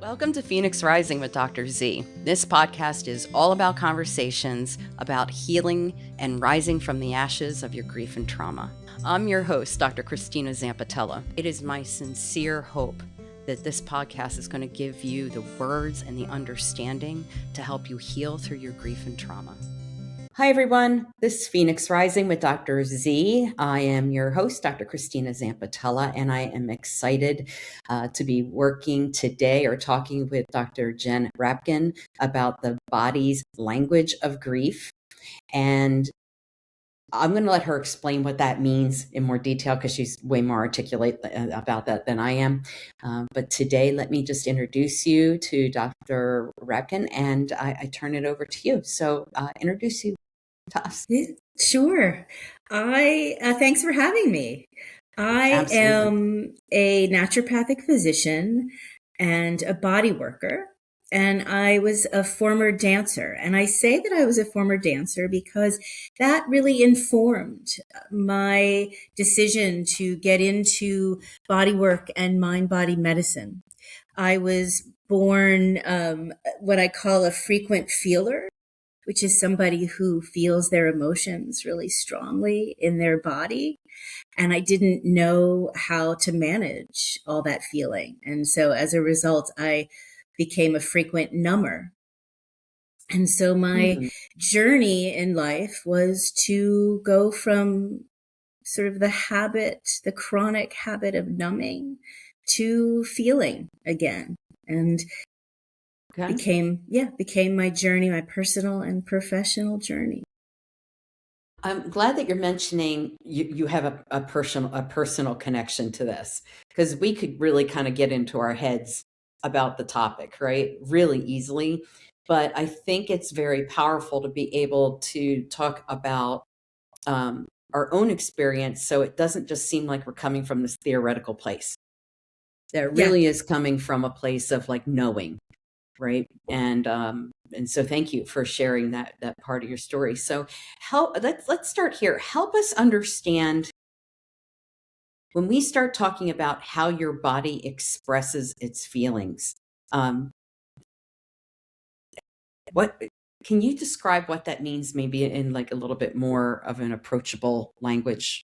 Welcome to Phoenix Rising with Dr. Z. This podcast is all about conversations about healing and rising from the ashes of your grief and trauma. I'm your host, Dr. Christina Zampitella. It is my sincere hope that this podcast is going to give you the words and the understanding to help you heal through your grief and trauma. Hi, everyone. This is Phoenix Rising with Dr. Z. I am your host, Dr. Christina Zampitella, and I am excited to be working today or talking with Dr. Jenn Rapkin about the body's language of grief. And I'm going to let her explain what that means in more detail because she's way more articulate about that than I am. But today, let me just introduce you to Dr. Rapkin, and I turn it over to you. So introduce you to us. Sure. Thanks for having me. I Absolutely. am a naturopathic physician and a body worker, and I was a former dancer. And I say that I was a former dancer because that really informed my decision to get into body work and mind-body medicine. I was born what I call a frequent feeler, which is somebody who feels their emotions really strongly in their body. And I didn't know how to manage all that feeling. And so as a result, I became a frequent number. And so my journey in life was to go from sort of the chronic habit of numbing to feeling again. And became my journey, my personal and professional journey. I'm glad that you're mentioning you have a personal connection to this, because we could really kind of get into our heads about the topic, right? Really easily. But I think it's very powerful to be able to talk about our own experience, so it doesn't just seem like we're coming from this theoretical place. That really is coming from a place of like knowing, right? And so thank you for sharing that part of your story. So let's start here. Help us understand, when we start talking about how your body expresses its feelings, what can you describe what that means, maybe in like a little bit more of an approachable language?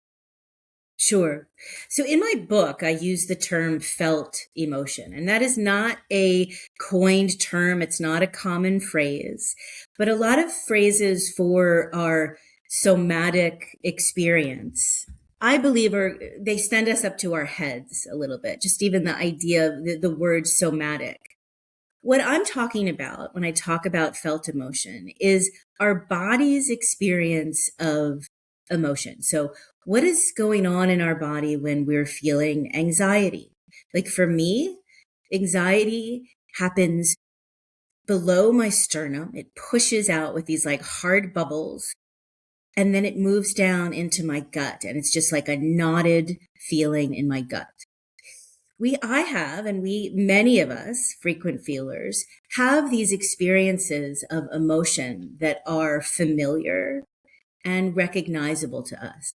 Sure. So in my book, I use the term felt emotion, and that is not a coined term. It's not a common phrase, but a lot of phrases for our somatic experience, I believe, they send us up to our heads a little bit. Just even the idea of the word somatic. What I'm talking about when I talk about felt emotion is our body's experience of emotion. So what is going on in our body when we're feeling anxiety? Like for me, anxiety happens below my sternum. It pushes out with these like hard bubbles, and then it moves down into my gut. And it's just like a knotted feeling in my gut. Many of us, frequent feelers, have these experiences of emotion that are familiar and recognizable to us.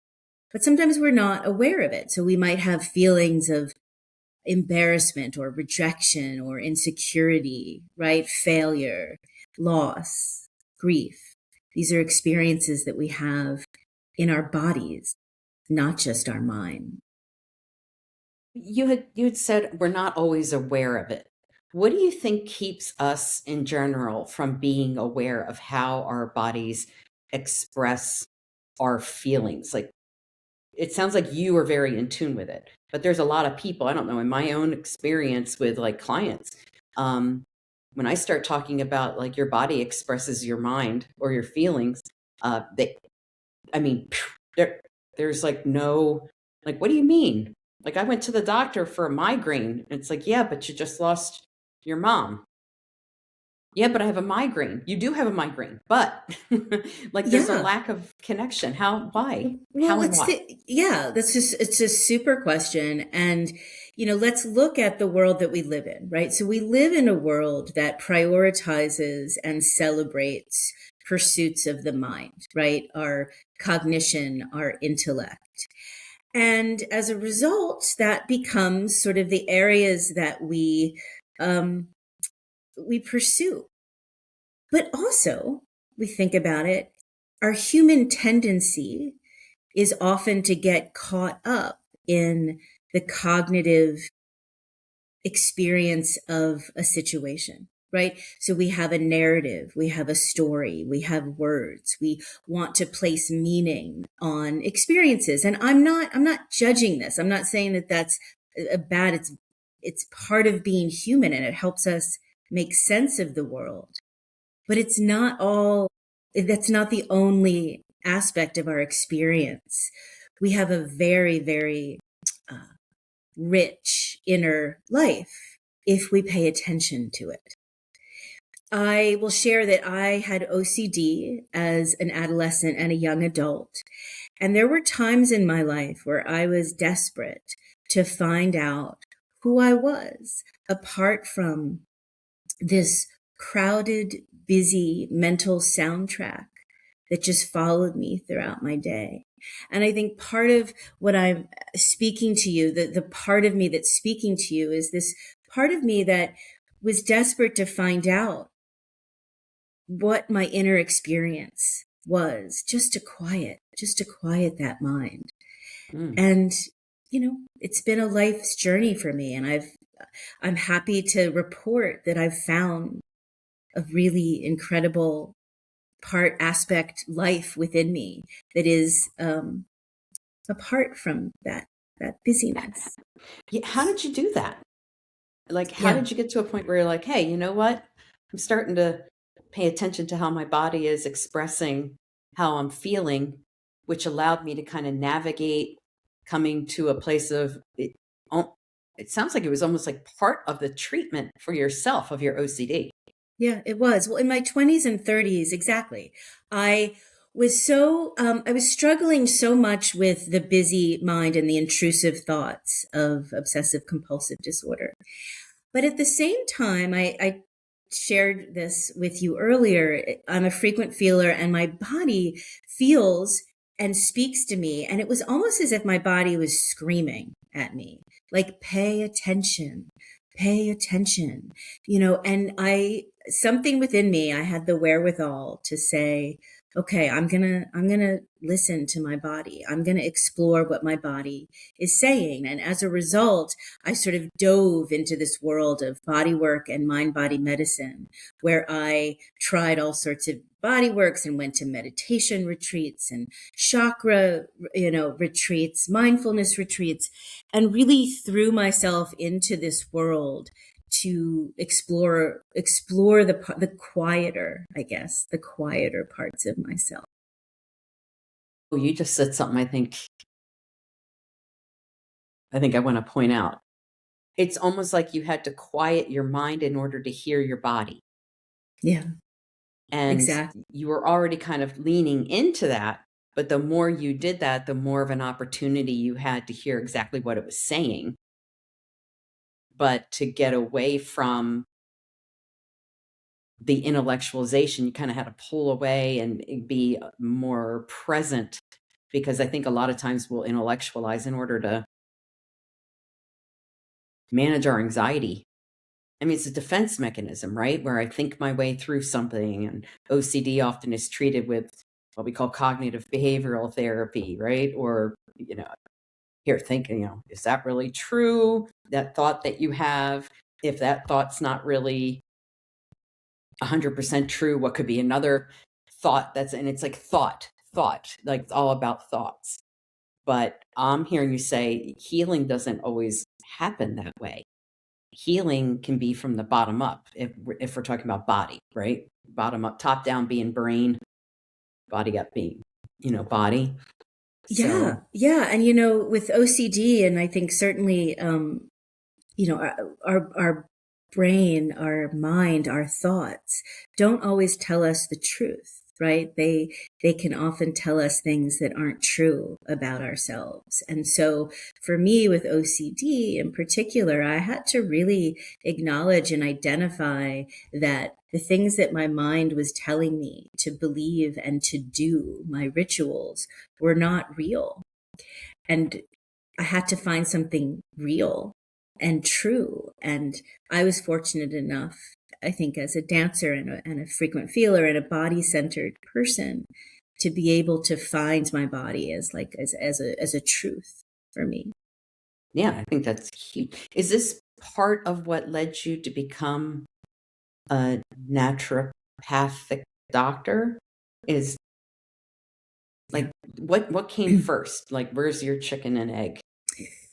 But sometimes we're not aware of it. So we might have feelings of embarrassment or rejection or insecurity, right? Failure, loss, grief. These are experiences that we have in our bodies, not just our mind. You had said we're not always aware of it. What do you think keeps us in general from being aware of how our bodies express our feelings? Like, it sounds like you are very in tune with it, but there's a lot of people, I don't know, in my own experience with like clients, when I start talking about like your body expresses your mind or your feelings, there's like no, like, what do you mean? Like, I went to the doctor for a migraine. It's like, yeah, but you just lost your mom. Yeah, but I have a migraine. You do have a migraine, but like there's a lack of connection. Why? Well, How and why? it's a super question. And, let's look at the world that we live in, right? So we live in a world that prioritizes and celebrates pursuits of the mind, right? Our cognition, our intellect. And as a result, that becomes sort of the areas that we we pursue. But also, we think about it, our human tendency is often to get caught up in the cognitive experience of a situation, right? So we have a narrative, we have a story, we have words, we want to place meaning on experiences. And I'm not judging this. I'm not saying that that's a bad, it's part of being human and it helps us make sense of the world. But it's not all, that's not the only aspect of our experience. We have a very, very rich inner life if we pay attention to it. I will share that I had OCD as an adolescent and a young adult. And there were times in my life where I was desperate to find out who I was apart from this crowded, busy mental soundtrack that just followed me throughout my day. And I think part of what I'm speaking to you, the part of me that's speaking to you is this part of me that was desperate to find out what my inner experience was, just to quiet that mind. And, it's been a life's journey for me. And I'm happy to report that I've found a really incredible aspect life within me that is apart from that busyness. Yeah, how did you do that? Like, how did you get to a point where you're like, hey, you know what? I'm starting to pay attention to how my body is expressing how I'm feeling, which allowed me to kind of navigate coming to a place of it sounds like it was almost like part of the treatment for yourself of your OCD. Yeah, it was. Well, in my 20s and 30s, exactly. I was struggling so much with the busy mind and the intrusive thoughts of obsessive compulsive disorder. But at the same time, I shared this with you earlier. I'm a frequent feeler and my body feels and speaks to me. And it was almost as if my body was screaming at me, like, pay attention, and something within me, I had the wherewithal to say, okay, I'm going to listen to my body. I'm going to explore what my body is saying. And as a result, I sort of dove into this world of bodywork and mind-body medicine, where I tried all sorts of body works and went to meditation retreats and chakra, retreats, mindfulness retreats, and really threw myself into this world to explore the quieter, I guess, the quieter parts of myself. Oh, you just said something I think I want to point out. It's almost like you had to quiet your mind in order to hear your body. Yeah. And exactly. You were already kind of leaning into that, but the more you did that, the more of an opportunity you had to hear exactly what it was saying. But to get away from the intellectualization, you kind of had to pull away and be more present, because I think a lot of times we'll intellectualize in order to manage our anxiety. I mean, it's a defense mechanism, right? Where I think my way through something, and OCD often is treated with what we call cognitive behavioral therapy, right? Or, here, think, is that really true? That thought that you have, if that thought's not really 100% true, what could be another thought and it's like thought, like it's all about thoughts. But I'm hearing you say healing doesn't always happen that way. Healing can be from the bottom up, if we're talking about body, right? Bottom up, top down being brain, body up being, body. Yeah. And, with OCD, and I think certainly, our brain, our mind, our thoughts don't always tell us the truth, right? They can often tell us things that aren't true about ourselves. And so for me with OCD in particular, I had to really acknowledge and identify that the things that my mind was telling me to believe and to do, my rituals, were not real. And I had to find something real and true. And I was fortunate enough I think, as a dancer and a frequent feeler and a body-centered person, to be able to find my body as a truth for me. Yeah, I think that's huge. Is this part of what led you to become a naturopathic doctor? Is like what came first? Like, where's your chicken and egg?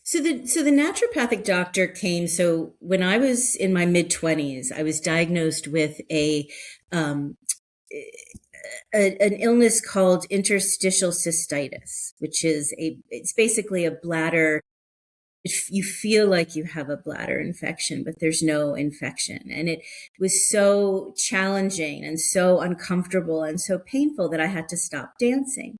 So the naturopathic doctor came. So when I was in my mid-20s, I was diagnosed with um, an illness called interstitial cystitis, which is it's basically a bladder. You feel like you have a bladder infection, but there's no infection. And it was so challenging and so uncomfortable and so painful that I had to stop dancing.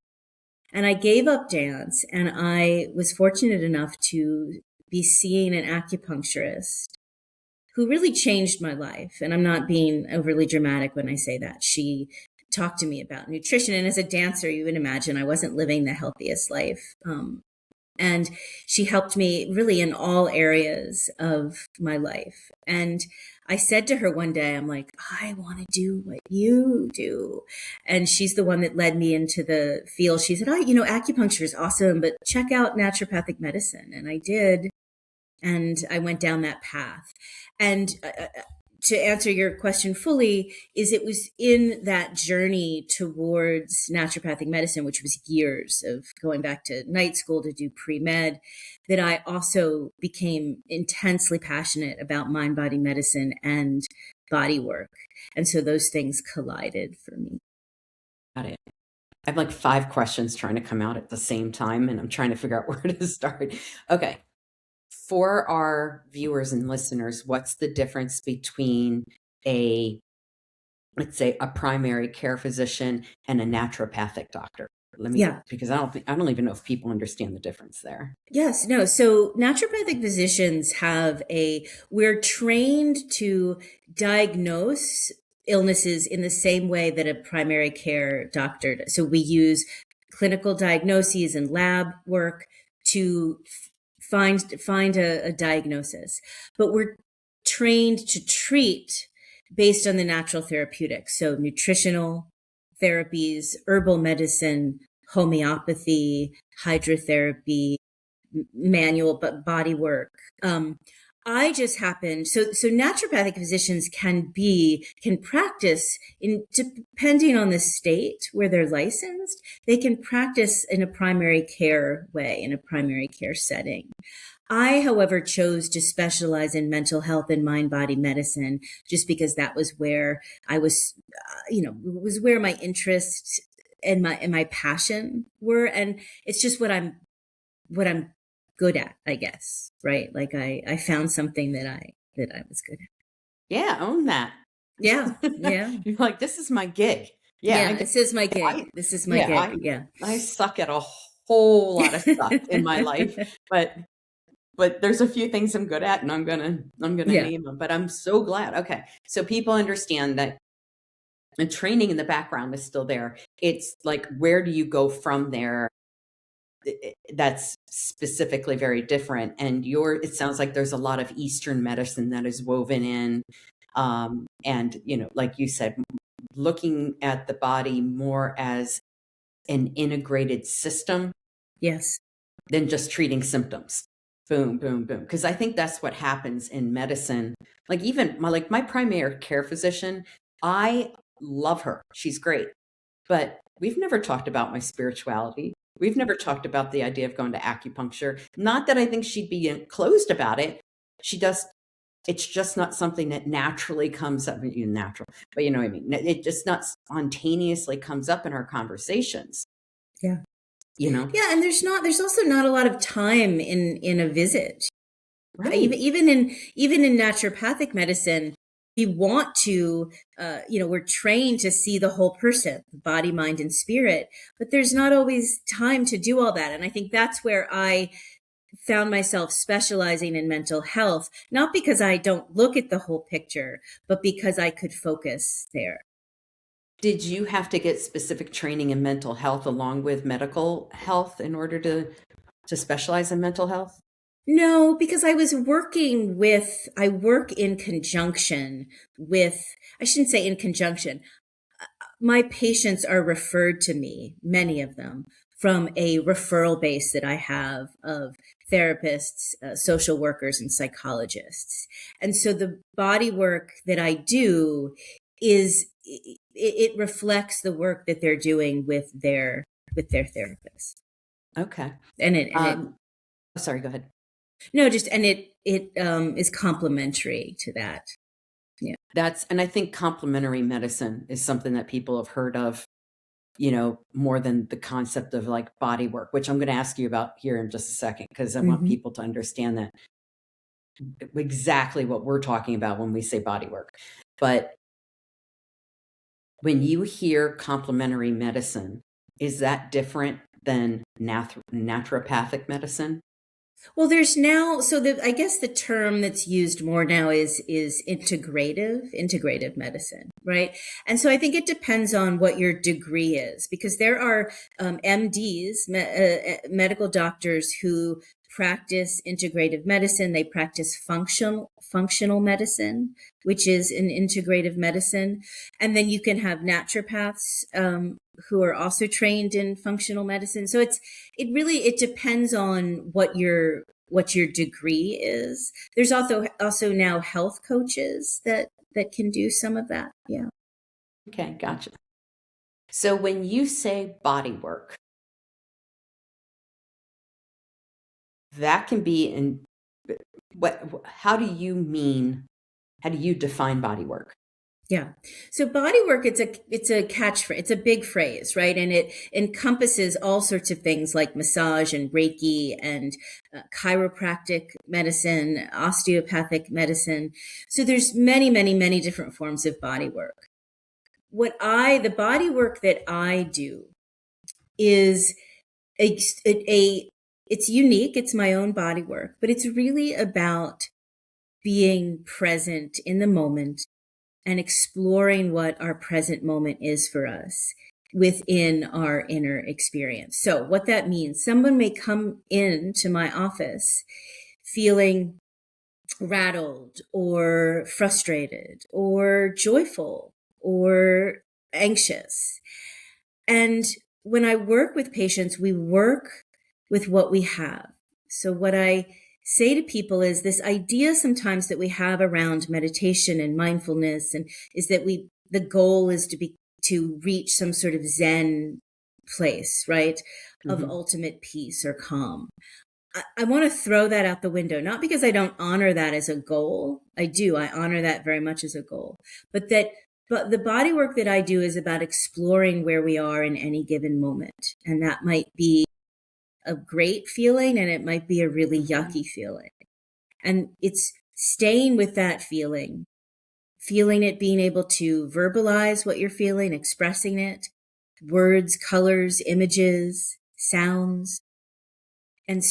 And I gave up dance, and I was fortunate enough to be seeing an acupuncturist who really changed my life. And I'm not being overly dramatic when I say that. She talked to me about nutrition. And as a dancer, you would imagine I wasn't living the healthiest life. And she helped me really in all areas of my life. And I said to her one day, I'm like, I want to do what you do. And she's the one that led me into the field. She said, acupuncture is awesome, but check out naturopathic medicine. And I did. And I went down that path. And to answer your question fully, it was in that journey towards naturopathic medicine, which was years of going back to night school to do pre-med, that I also became intensely passionate about mind-body medicine and body work. And so those things collided for me. Got it. I have like 5 questions trying to come out at the same time, and I'm trying to figure out where to start. Okay. For our viewers and listeners, what's the difference between let's say a primary care physician and a naturopathic doctor? Because I don't even know if people understand the difference there. Yes, no. So naturopathic physicians we're trained to diagnose illnesses in the same way that a primary care doctor does. So we use clinical diagnoses and lab work to find a diagnosis, but we're trained to treat based on the natural therapeutics. So nutritional therapies, herbal medicine, homeopathy, hydrotherapy, manual body work. I just happened, so naturopathic physicians can practice depending on the state where they're licensed, they can practice in a primary care way, in a primary care setting. I, however, chose to specialize in mental health and mind-body medicine just because that was where I was, was where my interests and my passion were. And it's just what I'm good at, I guess. Right. Like I found something that I was good at. Yeah. Own that. Yeah. Yeah. You're like, this is my gig. Yeah. This is my gig. This is my gig. I suck at a whole lot of stuff in my life, but there's a few things I'm good at, and I'm gonna name them. But I'm so glad. Okay. So people understand that the training in the background is still there. It's like, where do you go from there? That's specifically very different. And it sounds like there's a lot of Eastern medicine that is woven in. And, like you said, looking at the body more as an integrated system. Yes. Than just treating symptoms. Boom, boom, boom. Because I think that's what happens in medicine. Like even my primary care physician, I love her. She's great. But we've never talked about my spirituality. We've never talked about the idea of going to acupuncture. Not that I think she'd be closed about it. It's just not something that naturally comes up, natural, but you know what I mean? It just not spontaneously comes up in our conversations. Yeah. Yeah. And there's also not a lot of time in a visit. Right. Even in naturopathic medicine, we want to, we're trained to see the whole person, body, mind, and spirit, but there's not always time to do all that. And I think that's where I found myself specializing in mental health, not because I don't look at the whole picture, but because I could focus there. Did you have to get specific training in mental health along with medical health in order to specialize in mental health? No, because I work in conjunction with, I shouldn't say in conjunction. My patients are referred to me, many of them, from a referral base that I have of therapists, social workers, and psychologists. And so the body work that I do is, it reflects the work that they're doing with their therapist. Okay. And it Sorry, go ahead. no, just, and it is complementary to that. Yeah. And I think complementary medicine is something that people have heard of, more than the concept of like body work, which I'm going to ask you about here in just a second, because I want Mm-hmm. people to understand that exactly what we're talking about when we say body work. But when you hear complementary medicine, is that different than naturopathic medicine? Well, there's now, I guess the term that's used more now is integrative medicine, right? And so I think it depends on what your degree is, because there are MDs, medical doctors, who practice integrative medicine. They practice functional medicine, which is an integrative medicine. And then you can have naturopaths who are also trained in functional medicine. So it depends on what your degree is. There's also now health coaches that can do some of that. Yeah. Okay, gotcha. So when you say body work, that can be in how do you define body work? Yeah. So bodywork, it's a catchphrase. It's a big phrase, right? And it encompasses all sorts of things like massage and Reiki and chiropractic medicine, osteopathic medicine. So there's many, many, many different forms of bodywork. The bodywork that I do is it's unique. It's my own bodywork, but it's really about being present in the moment and exploring what our present moment is for us within our inner experience. So what that means, someone may come into my office feeling rattled or frustrated or joyful or anxious. And when I work with patients, we work with what we have. So what I say to people is this idea sometimes that we have around meditation and mindfulness, and is that the goal is to reach some sort of Zen place, right? Of ultimate peace or calm. I want to throw that out the window, not because I don't honor that as a goal. I do. I honor that very much as a goal, but the body work that I do is about exploring where we are in any given moment. And that might be a great feeling, and it might be a really yucky feeling. And it's staying with that feeling it, being able to verbalize what you're feeling, expressing it, words, colors, images, sounds, and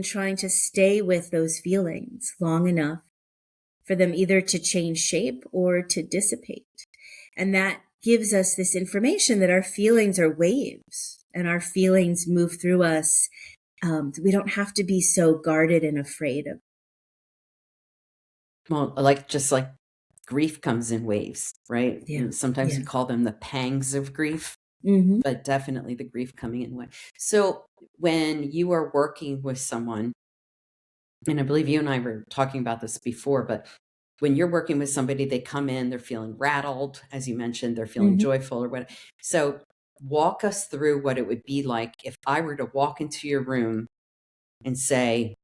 trying to stay with those feelings long enough for them either to change shape or to dissipate. And that gives us this information that our feelings are waves and our feelings move through us. We don't have to be so guarded and afraid of. Well, just like grief comes in waves, right? Yeah. Sometimes we call them the pangs of grief, but definitely the grief coming in way. So when you are working with someone, and I believe you and I were talking about this before, but when you're working with somebody, they come in, they're feeling rattled, as you mentioned, they're feeling joyful or what. So walk us through what it would be like if I were to walk into your room and say,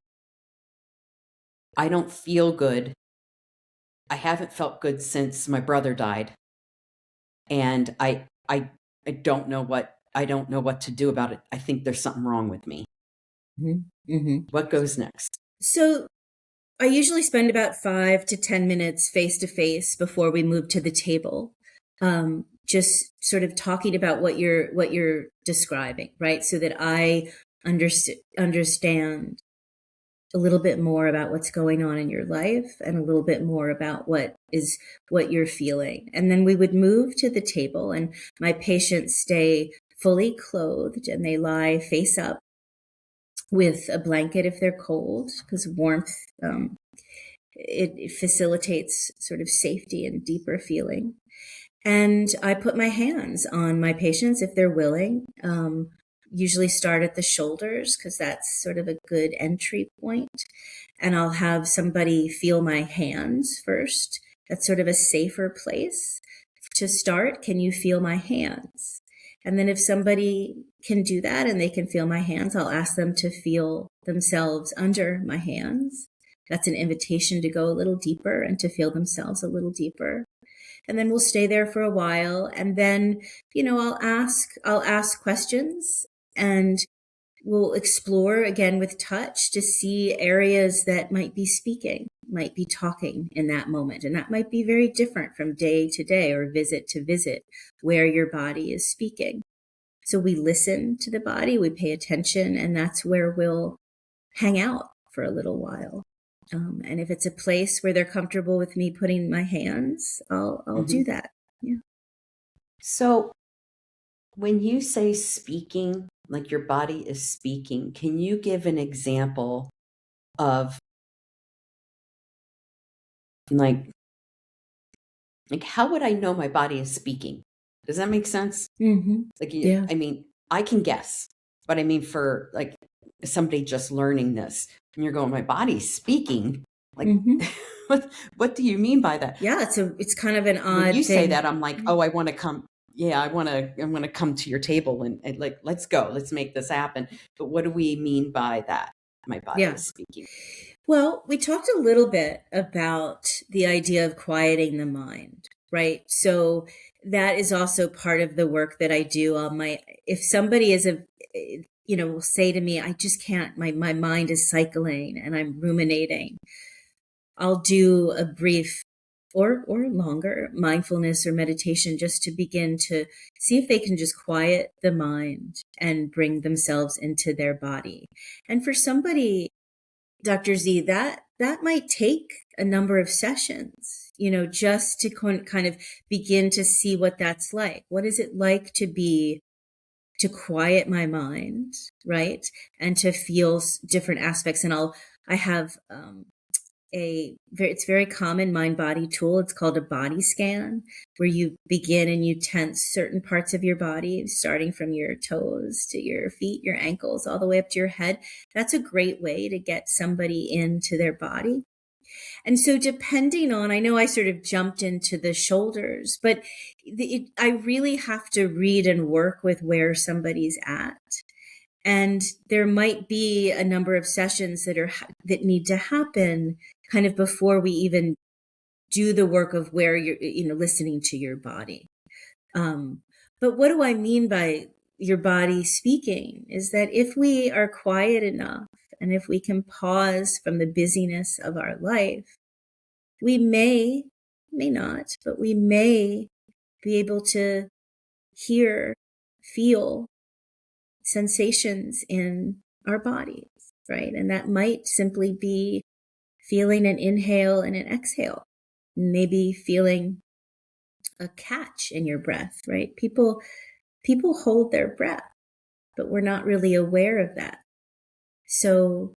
I don't feel good. I haven't felt good since my brother died. And I don't know what to do about it. I think there's something wrong with me. What goes next? So I usually spend about 5 to 10 minutes face to face before we move to the table. Just sort of talking about what you're describing, right? So that I understand a little bit more about what's going on in your life and a little bit more about what you're feeling. And then we would move to the table, and my patients stay fully clothed and they lie face up. with a blanket if they're cold, because warmth, it facilitates sort of safety and deeper feeling. And I put my hands on my patients if they're willing. Usually start at the shoulders because that's sort of a good entry point. And I'll have somebody feel my hands first. That's sort of a safer place to start. Can you feel my hands? And then if somebody can do that and they can feel my hands, I'll ask them to feel themselves under my hands. That's an invitation to go a little deeper and to feel themselves a little deeper. And then we'll stay there for a while. And then, I'll ask questions, and we'll explore again with touch to see areas that might be speaking, might be talking in that moment. And that might be very different from day to day or visit to visit where your body is speaking. So we listen to the body, we pay attention, and that's where we'll hang out for a little while. And if it's a place where they're comfortable with me putting my hands, I'll do that. Yeah. So when you say speaking, like your body is speaking, can you give an example of like how would I know my body is speaking? Does that make sense? Mm-hmm. I mean, I can guess, but I mean, for like somebody just learning this and you're going, my body's speaking. Like, what do you mean by that? Yeah. It's kind of an odd when you thing. say that, I'm like, oh, I want to come. Yeah, I'm going to come to your table and like, let's go, let's make this happen. But what do we mean by that? My body is speaking. Well, we talked a little bit about the idea of quieting the mind, right? So that is also part of the work that I do on if somebody will say to me, I just can't, my mind is cycling and I'm ruminating. I'll do a brief or longer mindfulness or meditation just to begin to see if they can just quiet the mind and bring themselves into their body. And for somebody, Dr. Z, that might take a number of sessions, just to kind of begin to see what that's like. What is it like to quiet my mind, right? And to feel different aspects. And I have it's very common mind-body tool. It's called a body scan, where you begin and you tense certain parts of your body, starting from your toes to your feet, your ankles, all the way up to your head. That's a great way to get somebody into their body. And so depending on, I know I sort of jumped into the shoulders, but I really have to read and work with where somebody's at. And there might be a number of sessions that need to happen kind of before we even do the work of where you're, listening to your body. But what do I mean by your body speaking is that if we are quiet enough and if we can pause from the busyness of our life, we may not, but we may be able to hear, feel sensations in our bodies, right? And that might simply be feeling an inhale and an exhale, maybe feeling a catch in your breath, right? People hold their breath, but we're not really aware of that. So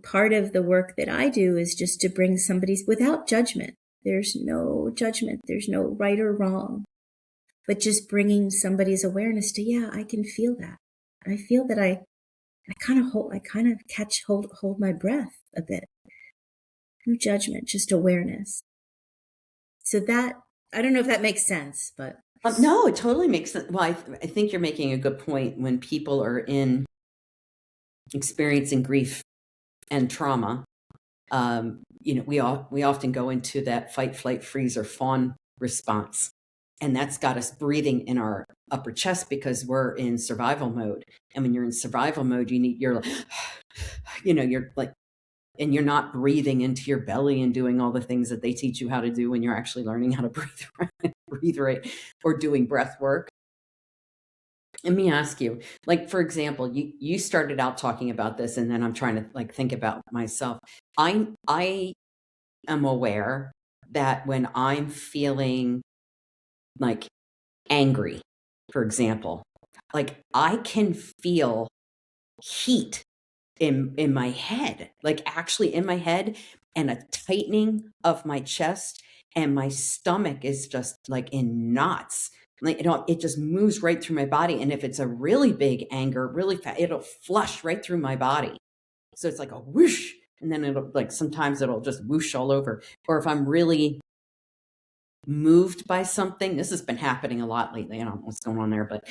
part of the work that I do is just to bring somebody's without judgment. There's no judgment. There's no right or wrong, but just bringing somebody's awareness to, yeah, I can feel that. I feel that I kind of hold my breath a bit. No judgment, just awareness. So that, I don't know if that makes sense, but. No, it totally makes sense. Well, I think you're making a good point. When people are experiencing grief and trauma, we often go into that fight, flight, freeze, or fawn response. And that's got us breathing in our upper chest because we're in survival mode. And when you're in survival mode, you're like, and you're not breathing into your belly and doing all the things that they teach you how to do when you're actually learning how to breathe right, or doing breath work. Let me ask you, like, for example, you started out talking about this, and then I'm trying to like think about myself. I am aware that when I'm feeling like angry, for example, like I can feel heat in my head, like actually in my head, and a tightening of my chest, and my stomach is just like in knots. Like, it just moves right through my body. And if it's a really big anger, really fast, it'll flush right through my body. So it's like a whoosh, and then it'll like, sometimes it'll just whoosh all over. Or if I'm really moved by something, this has been happening a lot lately. I don't know what's going on there, but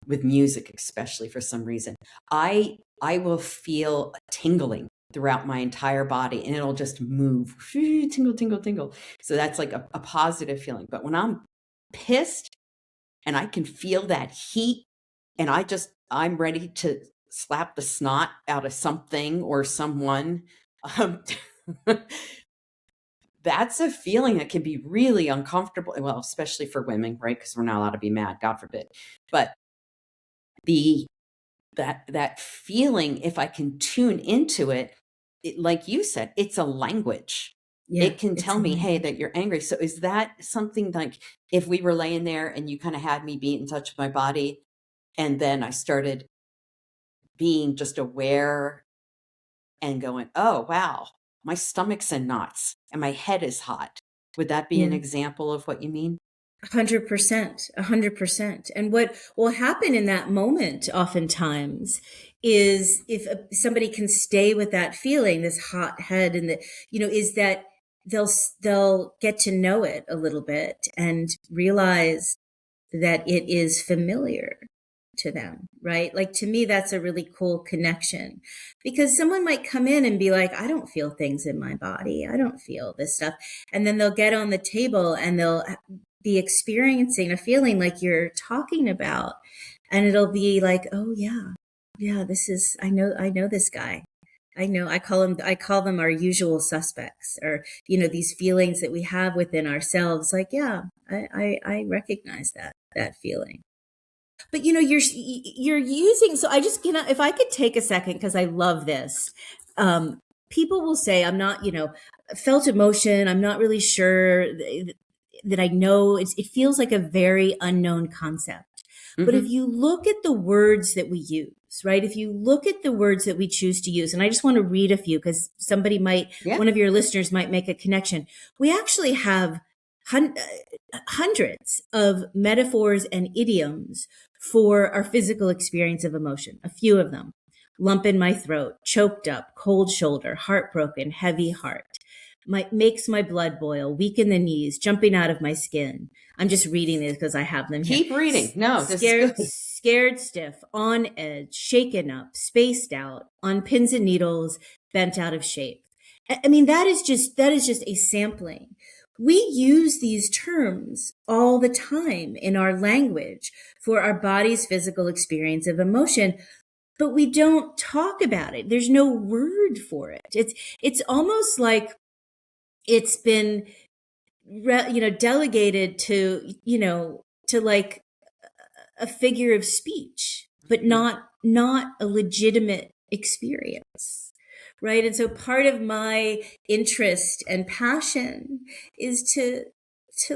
with music, especially for some reason, I will feel a tingling throughout my entire body, and it'll just move, tingle, tingle, tingle. So that's like a positive feeling. But when I'm pissed and I can feel that heat, and I'm ready to slap the snot out of something or someone, that's a feeling that can be really uncomfortable. Well, especially for women, right? Because we're not allowed to be mad, God forbid. But that feeling, if I can tune into it, like you said, it's a language. Yeah, it can tell me, hey, that you're angry. So is that something like, if we were laying there and you kind of had me be in touch with my body, and then I started being just aware and going, oh, wow, my stomach's in knots and my head is hot. Would that be an example of what you mean? 100%, 100%. And what will happen in that moment oftentimes is, if somebody can stay with that feeling, this hot head, and is that they'll get to know it a little bit and realize that it is familiar to them, right? Like, to me, that's a really cool connection, because someone might come in and be like, I don't feel things in my body. I don't feel this stuff. And then they'll get on the table and they'll be experiencing a feeling like you're talking about. And it'll be like, oh yeah, this is, I know this guy. I call them our usual suspects, or, these feelings that we have within ourselves. Like, yeah, I recognize that feeling. But you're using, so I just cannot, if I could take a second, because I love this. People will say, I'm not, felt emotion, I'm not really sure that I know. It feels like a very unknown concept. But if you look at the words that we use, right? If you look at the words that we choose to use, and I just want to read a few, because one of your listeners might make a connection. We actually have hundreds of metaphors and idioms for our physical experience of emotion. A few of them: lump in my throat, choked up, cold shoulder, heartbroken, heavy heart, makes my blood boil, weak in the knees, jumping out of my skin. I'm just reading these because I have them here. Keep reading. No, this scared, is good. Scared stiff, on edge, shaken up, spaced out, on pins and needles, bent out of shape. I mean, that is just a sampling. We use these terms all the time in our language for our body's physical experience of emotion, but we don't talk about it. There's no word for it. It's almost like it's been, delegated to, to like a figure of speech, but not a legitimate experience. Right. And so part of my interest and passion is to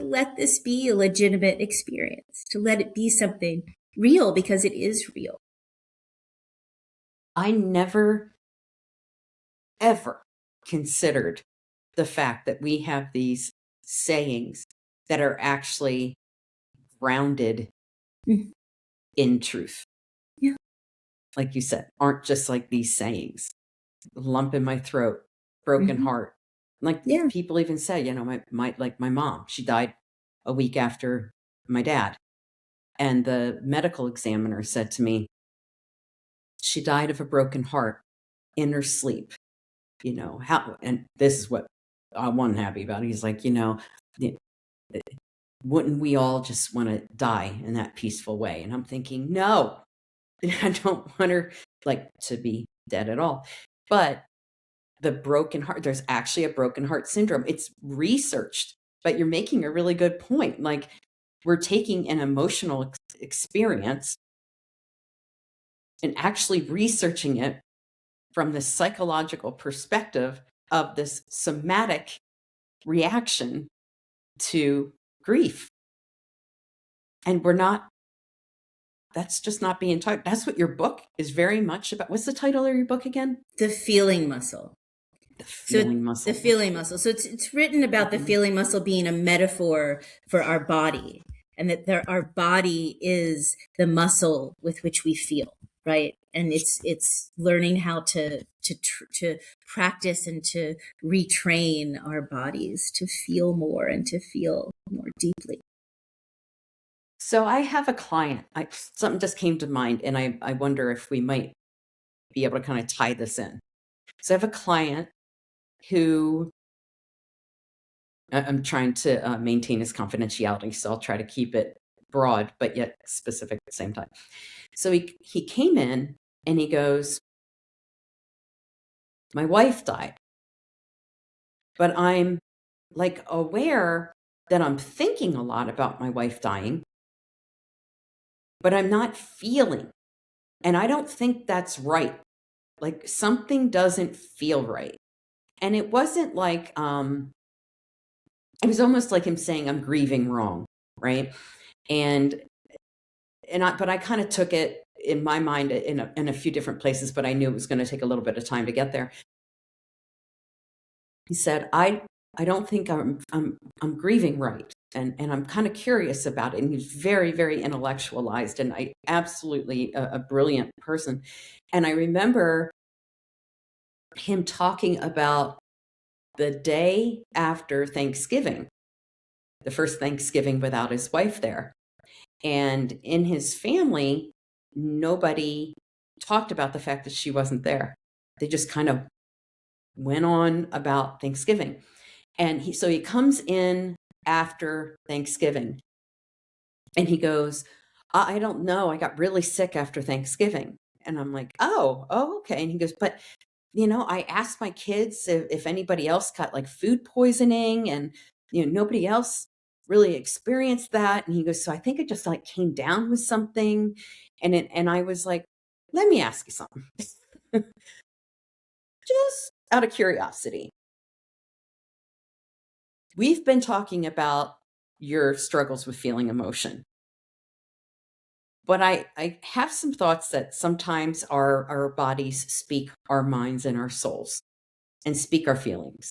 let this be a legitimate experience, to let it be something real, because it is real. I never, ever considered the fact that we have these sayings that are actually grounded in truth. Yeah. Like you said, aren't just like these sayings. Lump in my throat, broken heart. Like people even say, my mom, she died a week after my dad. And the medical examiner said to me, she died of a broken heart in her sleep. How, and this is what I wasn't happy about. He's like, wouldn't we all just want to die in that peaceful way? And I'm thinking, no, I don't want her to be dead at all. But the broken heart, there's actually a broken heart syndrome. It's researched, but you're making a really good point. Like, we're taking an emotional experience and actually researching it from the psychological perspective of this somatic reaction to grief. And that's just not being taught. That's what your book is very much about. What's the title of your book again? The feeling muscle. The feeling muscle. The feeling muscle. So it's written about the feeling muscle being a metaphor for our body, and that our body is the muscle with which we feel, right? And it's learning how to practice and to retrain our bodies to feel more and to feel more deeply. So I have a client. Something just came to mind, and I wonder if we might be able to kind of tie this in. So I have a client who I'm trying to maintain his confidentiality, so I'll try to keep it broad but yet specific at the same time. So he came in and he goes, my wife died, but I'm like aware that I'm thinking a lot about my wife dying, but I'm not feeling. And I don't think that's right. Like something doesn't feel right. And it wasn't like, it was almost like him saying I'm grieving wrong, right? But I kind of took it in my mind in a few different places, but I knew it was going to take a little bit of time to get there. He said, I don't think I'm grieving right. And I'm kind of curious about it. And he's very, very intellectualized, and I absolutely a brilliant person. And I remember him talking about the day after Thanksgiving, the first Thanksgiving without his wife there. And in his family, nobody talked about the fact that she wasn't there. They just kind of went on about Thanksgiving. And so he comes in after Thanksgiving and he goes, I don't know. I got really sick after Thanksgiving. And I'm like, oh, okay. And he goes, but I asked my kids if anybody else got like food poisoning, and nobody else really experienced that. And he goes, so I think it just like came down with something. And I was like, let me ask you something. Just out of curiosity. We've been talking about your struggles with feeling emotion. But I have some thoughts that sometimes our bodies speak our minds and our souls and speak our feelings.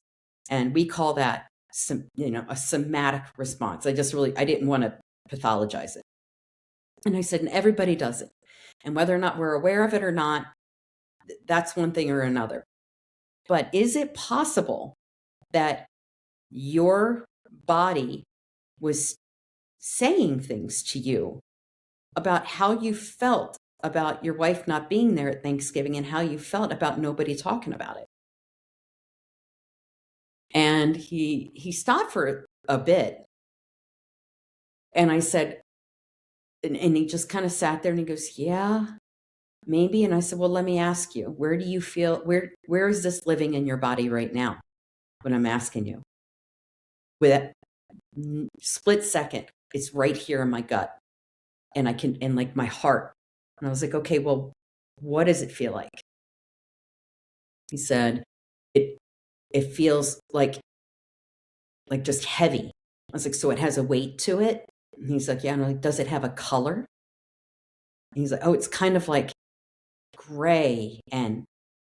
And we call that a somatic response. I didn't want to pathologize it. And I said, and everybody does it. And whether or not we're aware of it or not, that's one thing or another. But is it possible that your body was saying things to you about how you felt about your wife not being there at Thanksgiving and how you felt about nobody talking about it? And he stopped for a bit. And I said, and he just kind of sat there and he goes, yeah, maybe. And I said, well, let me ask you, where do you feel, where is this living in your body right now? When I'm asking you, with a split second, it's right here in my gut. And and like my heart. And I was like, okay, well, what does it feel like? He said, it feels like just heavy. I was like, so it has a weight to it? And he's like, yeah. And I'm like, does it have a color? And he's like, oh, it's kind of like gray and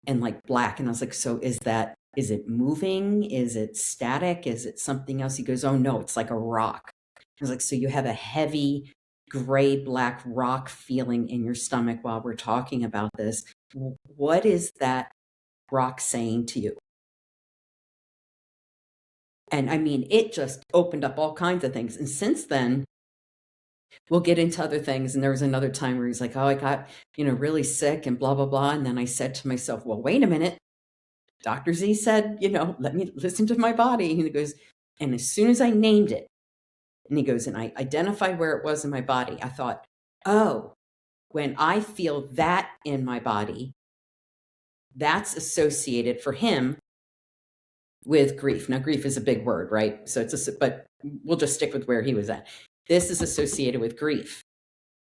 like black. And I was like, so is it moving? Is it static? Is it something else? He goes, oh no, it's like a rock. I was like, so you have a heavy gray black rock feeling in your stomach while we're talking about this. What is that rock saying to you? And I mean, it just opened up all kinds of things. And since then, we'll get into other things. And there was another time where he's like, oh, I got, really sick and blah, blah, blah. And then I said to myself, well, wait a minute. Dr. Z said, let me listen to my body. And he goes, and as soon as I named it, and he goes, and I identified where it was in my body, I thought, oh, when I feel that in my body, that's associated for him with grief. Now, grief is a big word, right? So but we'll just stick with where he was at. This is associated with grief.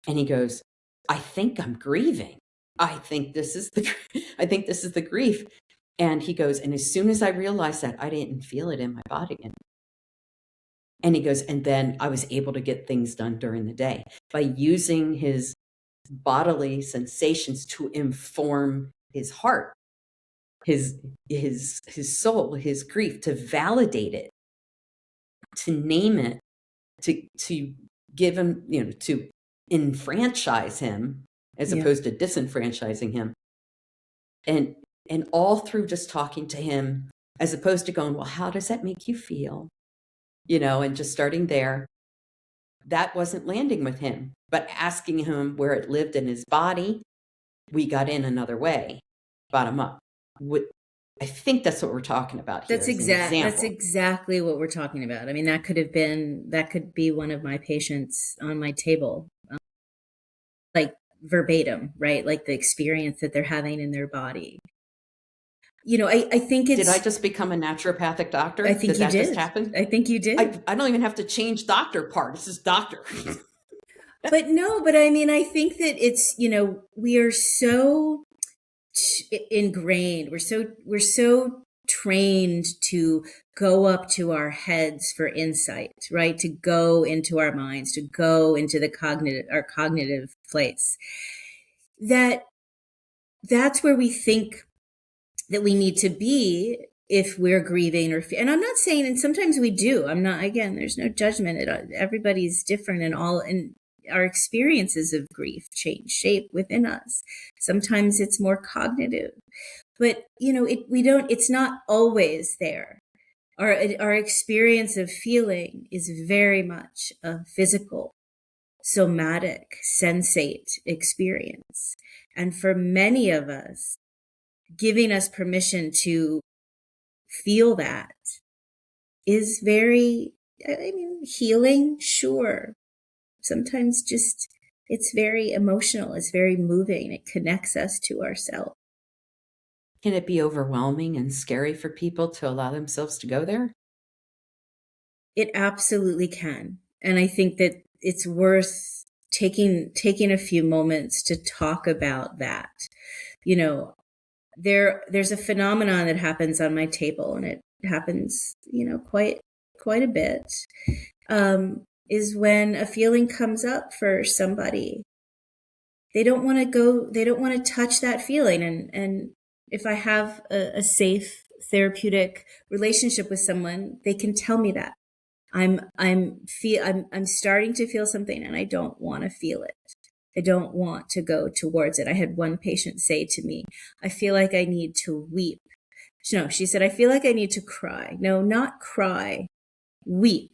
And he goes, I think I'm grieving. I think this is the grief. And he goes, and as soon as I realized that, I didn't feel it in my body anymore. And he goes, and then I was able to get things done during the day by using his bodily sensations to inform his heart, his soul, his grief, to validate it, to name it, to give him, to enfranchise him as opposed to disenfranchising him. And all through just talking to him, as opposed to going, well, how does that make you feel? And just starting there, that wasn't landing with him. But asking him where it lived in his body, we got in another way, bottom up. I think that's what we're talking about here. That's exactly what we're talking about. I mean, that could be one of my patients on my table, like verbatim, right? Like the experience that they're having in their body. I think Did I just become a naturopathic doctor? I think did you that did. just happen? I think you did. I don't even have to change doctor part. This is doctor. But I mean, I think that it's, we are so ingrained. We're so trained to go up to our heads for insight, right? To go into our minds, to go into our cognitive place. That's where we think that we need to be if we're grieving and I'm not saying, and sometimes we do, again, there's no judgment. Everybody's different, and our experiences of grief change shape within us. Sometimes it's more cognitive, but it's not always there. Our experience of feeling is very much a physical, somatic, sensate experience. And for many of us, giving us permission to feel that is very, healing, sure. Sometimes just, it's very emotional. It's very moving. It connects us to ourselves. Can it be overwhelming and scary for people to allow themselves to go there? It absolutely can. And I think that it's worth taking a few moments to talk about that. There's a phenomenon that happens on my table, and it happens, quite a bit, is when a feeling comes up for somebody, they don't want to touch that feeling. And if I have a safe therapeutic relationship with someone, they can tell me that I'm starting to feel something and I don't want to feel it. I don't want to go towards it. I had one patient say to me, I feel like I need to weep. No, she said, I feel like I need to cry. No, not cry, weep.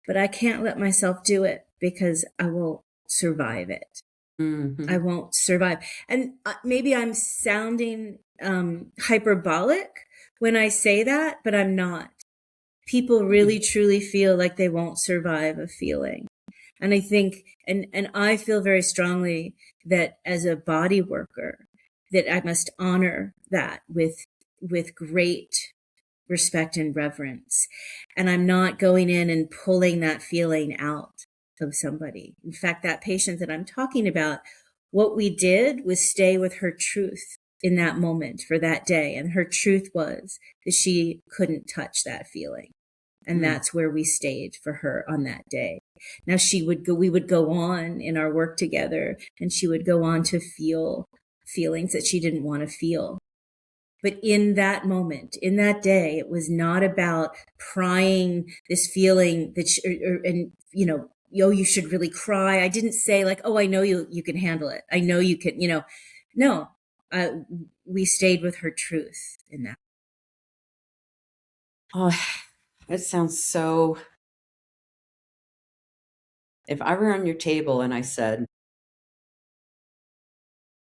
But I can't let myself do it because I won't survive it. Mm-hmm. I won't survive. And maybe I'm sounding hyperbolic when I say that, but I'm not. People really truly feel like they won't survive a feeling. And I think, and I feel very strongly that as a body worker, that I must honor that with great respect and reverence. And I'm not going in and pulling that feeling out of somebody. In fact, that patient that I'm talking about, what we did was stay with her truth in that moment for that day. And her truth was that she couldn't touch that feeling. And that's where we stayed for her on that day. Now we would go on in our work together, and she would go on to feel feelings that she didn't want to feel. But in that moment, in that day, it was not about prying this feeling that, you should really cry. I didn't say like, oh, I know you can handle it. I know you can, no, we stayed with her truth in that. Oh, it sounds so. If I were on your table and I said,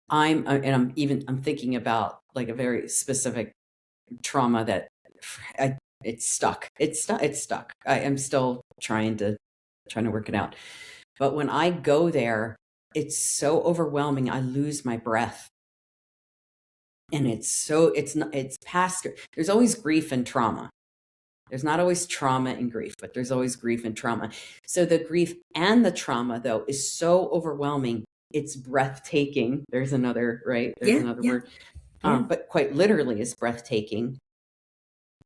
I'm thinking about like a very specific trauma that it's stuck. I am still trying to work it out. But when I go there, it's so overwhelming. I lose my breath. And it's past, there's always grief and trauma. There's not always trauma and grief, but there's always grief and trauma. So the grief and the trauma, though, is so overwhelming. It's breathtaking. There's another, right? There's another word. But quite literally is breathtaking.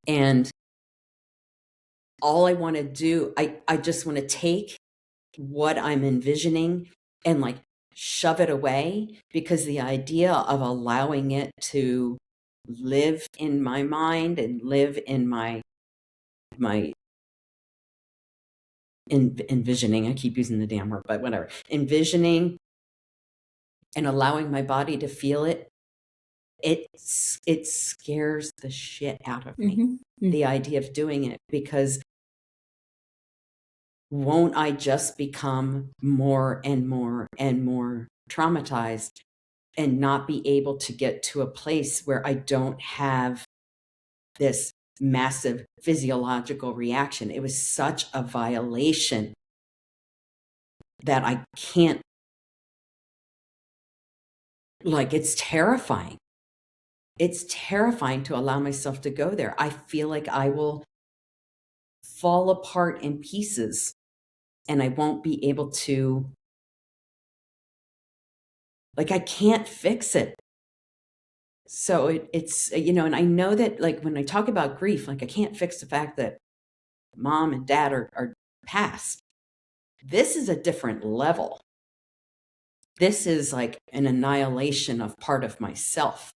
And all I want to do, I just want to take what I'm envisioning and like shove it away, because the idea of allowing it to live in my mind and live in my envisioning, I keep using the damn word, but whatever, envisioning and allowing my body to feel it, it scares the shit out of me. Mm-hmm. The idea of doing it, because won't I just become more and more and more traumatized and not be able to get to a place where I don't have this massive physiological reaction? It was such a violation that I can't, like, it's terrifying. It's terrifying to allow myself to go there. I feel like I will fall apart in pieces and I won't be able to, like, I can't fix it. So it's, and I know that, like, when I talk about grief, like, I can't fix the fact that mom and dad are passed. This is a different level. This is like an annihilation of part of myself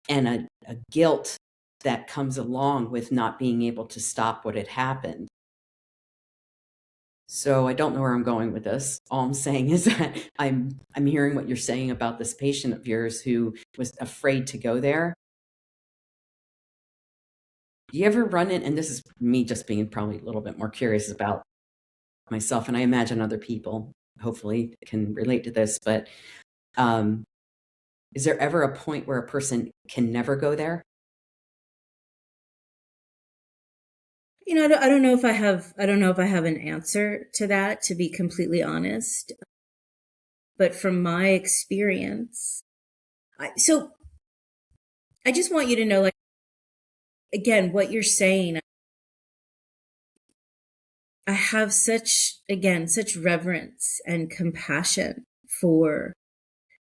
and a guilt that comes along with not being able to stop what had happened. So I don't know where I'm going with this. All I'm saying is that I'm hearing what you're saying about this patient of yours who was afraid to go there. Do you ever run in, and this is me just being probably a little bit more curious about myself, and I imagine other people hopefully can relate to this, but is there ever a point where a person can never go there? I don't know if I have an answer to that, to be completely honest. But from my experience, I just want you to know, like, again, what you're saying, I have such reverence and compassion for,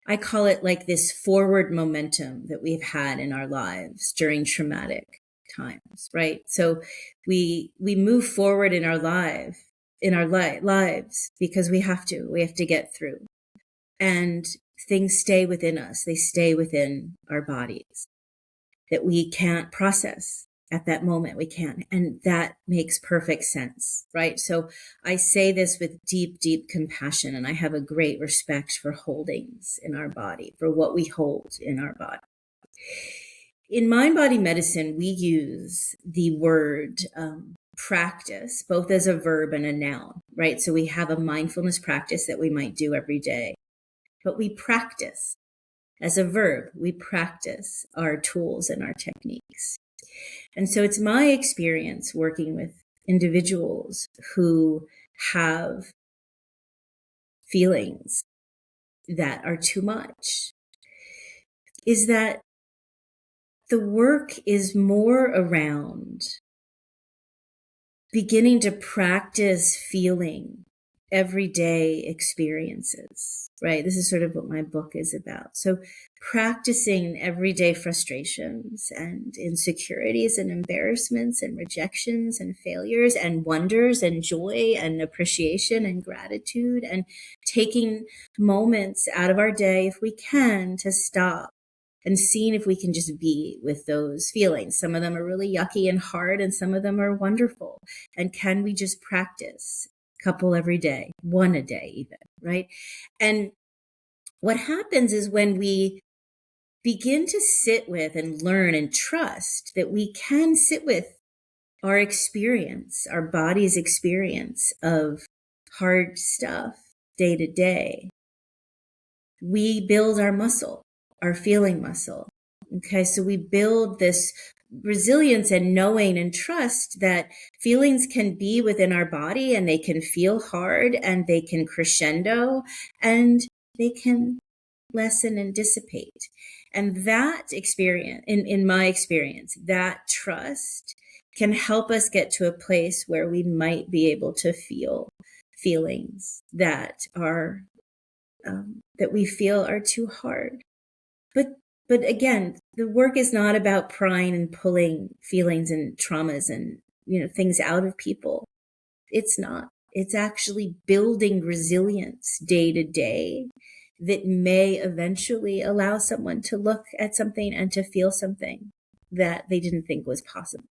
I call it like this forward momentum that we've had in our lives during traumatic times, right? So we move forward in our lives because we have to get through, and things stay within us. They stay within our bodies that we can't process at that moment. We can't. And that makes perfect sense, right? So I say this with deep, deep compassion, and I have a great respect for holdings in our body, for what we hold in our body. In mind-body medicine, we use the word practice, both as a verb and a noun, right? So we have a mindfulness practice that we might do every day, but we practice as a verb. We practice our tools and our techniques. And so it's my experience working with individuals who have feelings that are too much, is that the work is more around beginning to practice feeling everyday experiences, right? This is sort of what my book is about. So practicing everyday frustrations and insecurities and embarrassments and rejections and failures and wonders and joy and appreciation and gratitude, and taking moments out of our day, if we can, to stop and seeing if we can just be with those feelings. Some of them are really yucky and hard, and some of them are wonderful. And can we just practice a couple every day, one a day even, right? And what happens is when we begin to sit with and learn and trust that we can sit with our experience, our body's experience of hard stuff day to day, we build our muscle, our feeling muscle. Okay, so we build this resilience and knowing and trust that feelings can be within our body, and they can feel hard, and they can crescendo, and they can lessen and dissipate. And that experience, in my experience, that trust can help us get to a place where we might be able to feel feelings that are that we feel are too hard. But again, the work is not about prying and pulling feelings and traumas and, things out of people. It's not. It's actually building resilience day to day that may eventually allow someone to look at something and to feel something that they didn't think was possible.